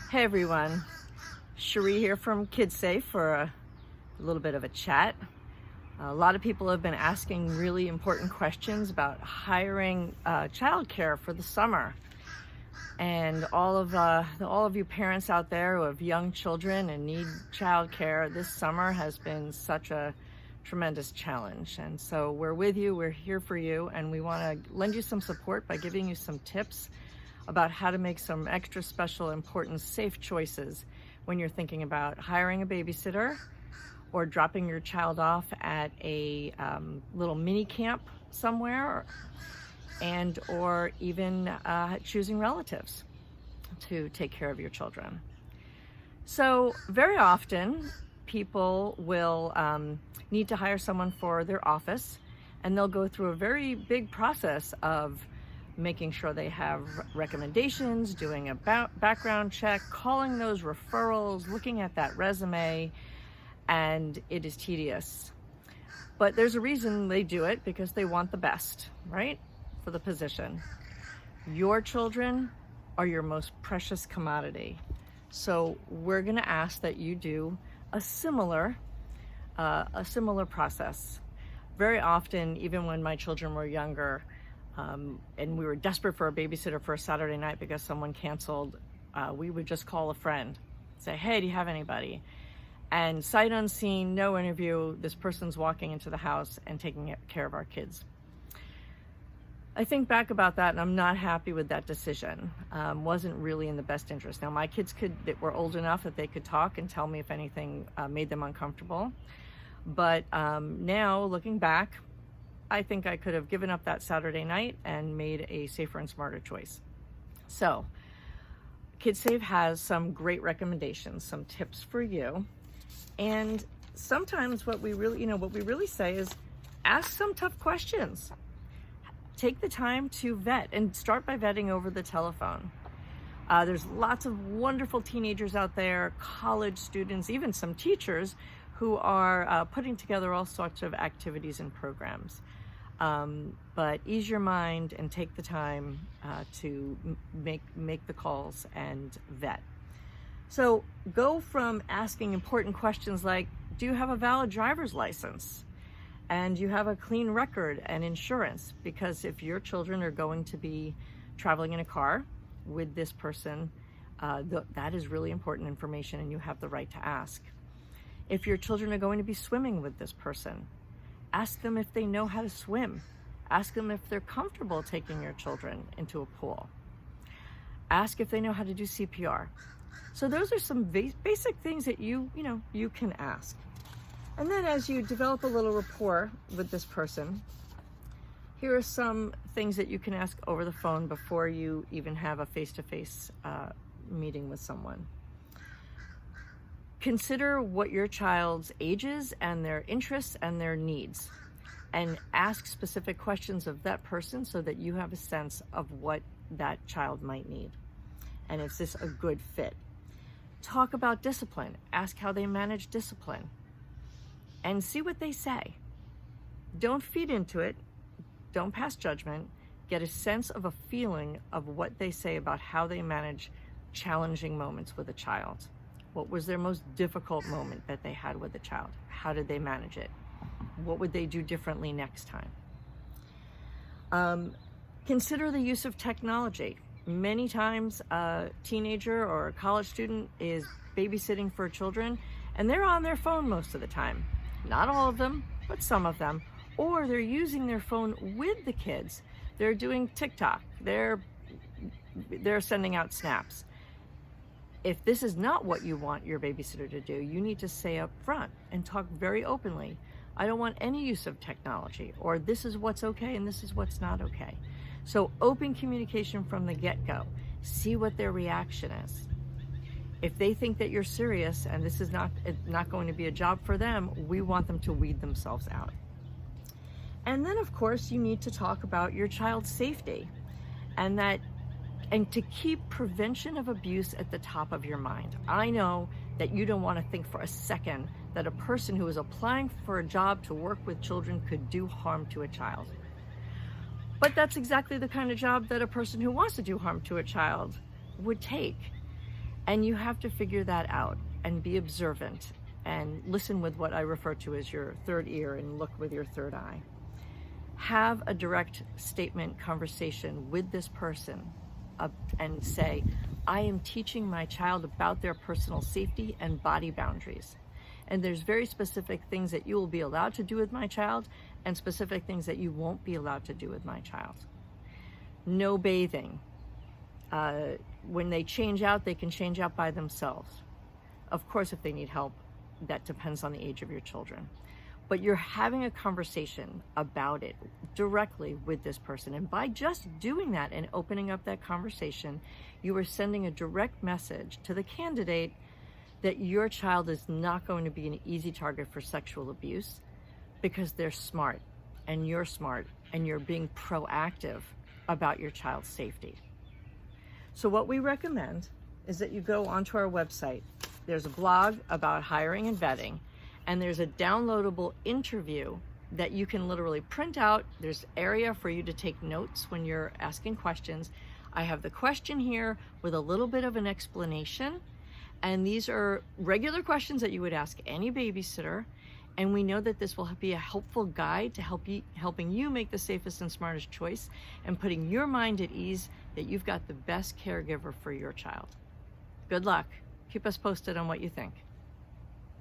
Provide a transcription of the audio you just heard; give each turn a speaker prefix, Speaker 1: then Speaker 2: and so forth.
Speaker 1: Hey everyone, Cherie here from KidSafe for a little bit of a chat. A lot of people have been asking really important questions about hiring childcare for the summer. And all of you parents out there who have young children and need childcare, this summer has been such a tremendous challenge. And so we're with you, we're here for you, and we want to lend you some support by giving you some tips about how to make some extra special, important, safe choices when you're thinking about hiring a babysitter or dropping your child off at a little mini camp somewhere, and or even choosing relatives to take care of your children. So very often people will need to hire someone for their office, and they'll go through a very big process of making sure they have recommendations, doing a background check, calling those referrals, looking at that resume, and it is tedious. But there's a reason they do it, because they want the best, right, for the position. Your children are your most precious commodity. So we're gonna ask that you do a similar process. Very often, even when my children were younger, and we were desperate for a babysitter for a Saturday night because someone canceled, we would just call a friend, say, hey, do you have anybody? And sight unseen, no interview, this person's walking into the house and taking care of our kids. I think back about that and I'm not happy with that decision. Wasn't really in the best interest. Now my kids were old enough that they could talk and tell me if anything made them uncomfortable. But now looking back, I think I could have given up that Saturday night and made a safer and smarter choice. So KidSafe has some great recommendations, some tips for you. And sometimes what we really say is ask some tough questions. Take the time to vet, and start by vetting over the telephone. There's lots of wonderful teenagers out there, college students, even some teachers who are putting together all sorts of activities and programs. But ease your mind and take the time to make the calls and vet. So go from asking important questions like, do you have a valid driver's license? And you have a clean record and insurance? Because if your children are going to be traveling in a car with this person, that is really important information, and you have the right to ask. If your children are going to be swimming with this person, ask them if they know how to swim. Ask them if they're comfortable taking your children into a pool. Ask if they know how to do CPR. So those are some basic things that you can ask. And then as you develop a little rapport with this person, here are some things that you can ask over the phone before you even have a face-to-face meeting with someone. Consider what your child's age is and their interests and their needs, and ask specific questions of that person so that you have a sense of what that child might need. And is this a good fit? Talk about discipline. Ask how they manage discipline and see what they say. Don't feed into it. Don't pass judgment. Get a sense of a feeling of what they say about how they manage challenging moments with a child. What was their most difficult moment that they had with a child? How did they manage it? What would they do differently next time? Consider the use of technology. Many times a teenager or a college student is babysitting for children, and they're on their phone most of the time. Not all of them, but some of them. Or they're using their phone with the kids. They're doing TikTok. They're sending out snaps. If this is not what you want your babysitter to do, you need to say up front and talk very openly. I don't want any use of technology, or this is what's okay and this is what's not okay. So open communication from the get-go. See what their reaction is. If they think that you're serious and this is not going to be a job for them, we want them to weed themselves out. And then of course you need to talk about your child's safety, and to keep prevention of abuse at the top of your mind. I know that you don't want to think for a second that a person who is applying for a job to work with children could do harm to a child. But that's exactly the kind of job that a person who wants to do harm to a child would take. And you have to figure that out and be observant and listen with what I refer to as your third ear and look with your third eye. Have a direct statement conversation with this person and say, I am teaching my child about their personal safety and body boundaries. And there's very specific things that you will be allowed to do with my child and specific things that you won't be allowed to do with my child. No bathing. When they change out, they can change out by themselves. Of course, if they need help, that depends on the age of your children. But you're having a conversation about it directly with this person. And by just doing that and opening up that conversation, you are sending a direct message to the candidate that your child is not going to be an easy target for sexual abuse because they're smart and you're being proactive about your child's safety. So what we recommend is that you go onto our website. There's a blog about hiring and vetting, and there's a downloadable interview that you can literally print out. There's area for you to take notes when you're asking questions. I have the question here with a little bit of an explanation, and these are regular questions that you would ask any babysitter, and we know that this will be a helpful guide to helping you make the safest and smartest choice and putting your mind at ease that you've got the best caregiver for your child. Good luck. Keep us posted on what you think.